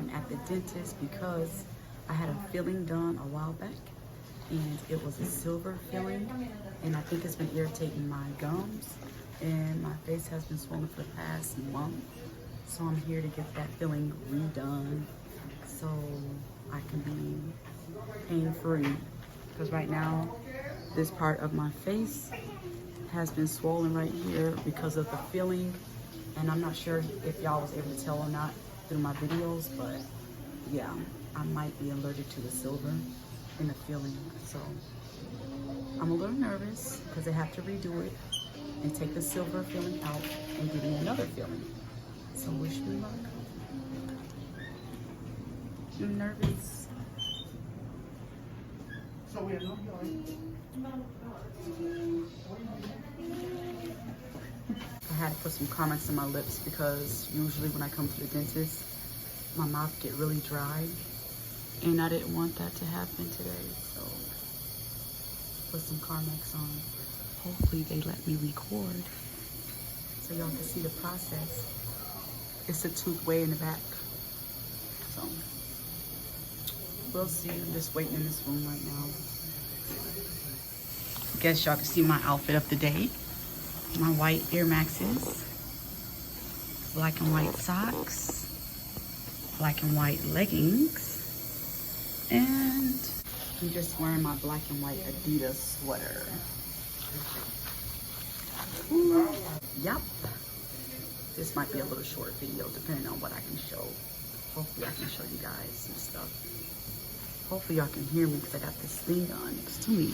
I'm at the dentist because I had a filling done a while back, and it was a silver filling, and I think it's been irritating my gums, and my face has been swollen for the past month. So I'm here to get that filling redone so I can be pain-free. Because right now, this part of my face has been swollen right here because of the filling. And I'm not sure if y'all was able to tell or not through my videos, but yeah, I might be allergic to the silver in the filling. So I'm a little nervous because they have to redo it and take the silver filling out and give me another filling. So wish me luck. I'm nervous. So we are not I had to put some Carmex in my lips because usually when I come to the dentist, my mouth get really dry, and I didn't want that to happen today. So put some Carmex on. Hopefully they let me record so y'all can see the process. It's a tooth way in the back. So we'll see. I'm just waiting in this room right now. Guess y'all can see my outfit of the day. My white Air Maxes, black and white socks, black and white leggings, and I'm just wearing my black and white Adidas sweater. Ooh, yup. This might be a little short video depending on what I can show. Hopefully I can show you guys some stuff. Hopefully y'all can hear me because I got this thing on next to me.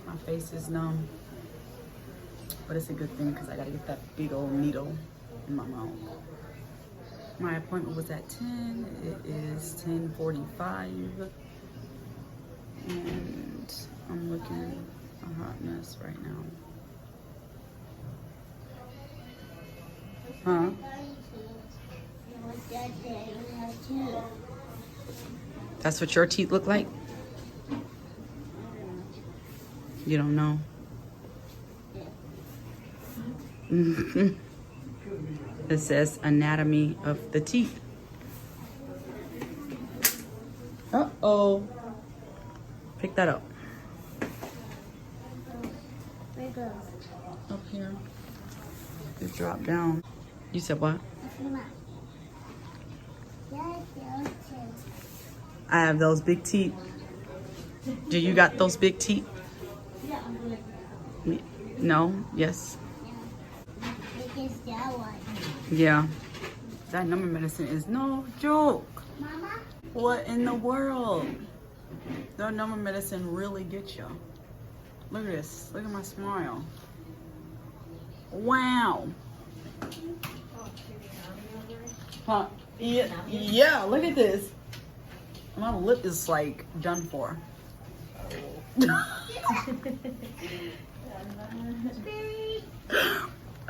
My face is numb, but it's a good thing because I gotta get that big old needle in my mouth. My appointment was at 10. It is 10:45, and I'm looking a hot mess right now. Huh? That's what your teeth look like? You don't know? It says anatomy of the teeth. Uh-oh. Pick that up. Where it goes? Up here. It dropped down. You said what? I have those big teeth. Do you got those big teeth? No? Yes? Yeah. That number medicine is no joke. Mama? What in the world? That number medicine really gets you. Look at this. Look at my smile. Wow. Huh? Yeah, look at this. My lip is like done for.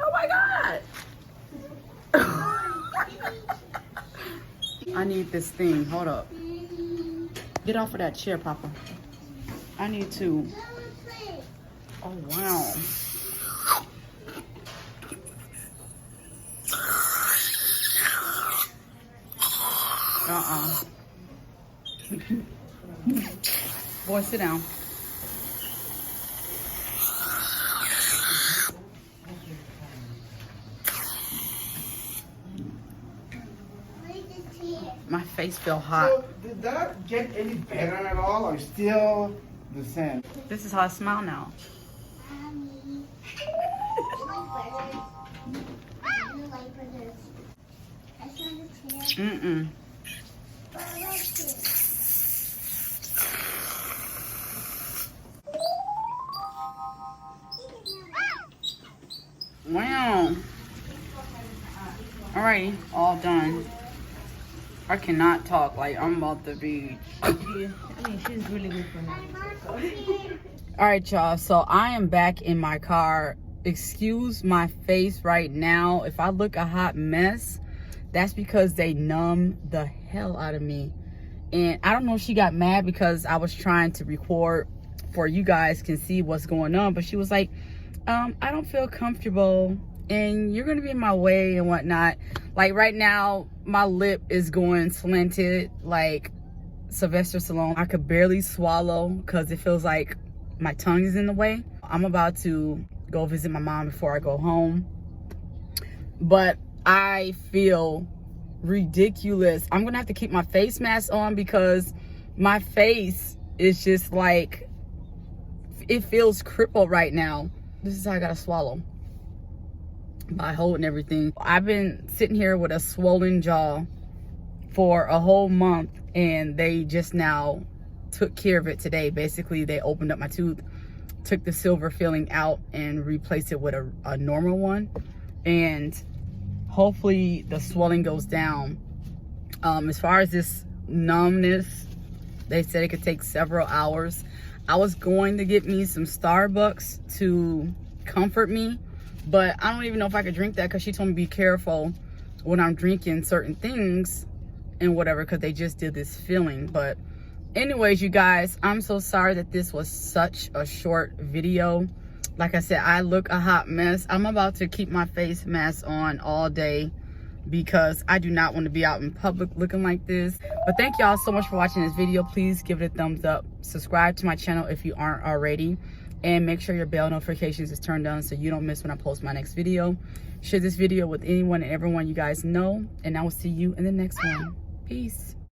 Oh my God. I need this thing. Hold up. Get off of that chair, Papa. I need to. Oh, wow. Boy, sit down. My face feel hot. So did that get any better at all, or still the same? This is how I smile now. Mm-mm. Wow. Alrighty, all done. I cannot talk like I'm about to be. I mean, she's really good for now. All right, y'all. So I am back in my car. Excuse my face right now. If I look a hot mess, that's because they numb the hell out of me. And I don't know if she got mad because I was trying to record for you guys can see what's going on. But she was like, I don't feel comfortable and you're gonna be in my way and whatnot. Like right now, my lip is going slanted like Sylvester Stallone. I could barely swallow because it feels like my tongue is in the way. I'm about to go visit my mom before I go home, but I feel ridiculous. I'm gonna have to keep my face mask on because my face is just like, it feels crippled right now. This is how I gotta swallow, by holding everything. I've been sitting here with a swollen jaw for a whole month, and they just now took care of it today. Basically, they opened up my tooth, took the silver filling out, and replaced it with a normal one. And hopefully the swelling goes down. As far as this numbness, they said it could take several hours. I was going to get me some Starbucks to comfort me, but I don't even know if I could drink that because she told me be careful when I'm drinking certain things and whatever, because they just did this filling. But anyways, you guys, I'm so sorry that this was such a short video. Like I said, I look a hot mess. I'm about to keep my face mask on all day because I do not want to be out in public looking like this. But thank y'all so much for watching this video. Please give it a thumbs up. Subscribe to my channel if you aren't already. And make sure your bell notifications is turned on so you don't miss when I post my next video. Share this video with anyone and everyone you guys know. And I will see you in the next one. Peace.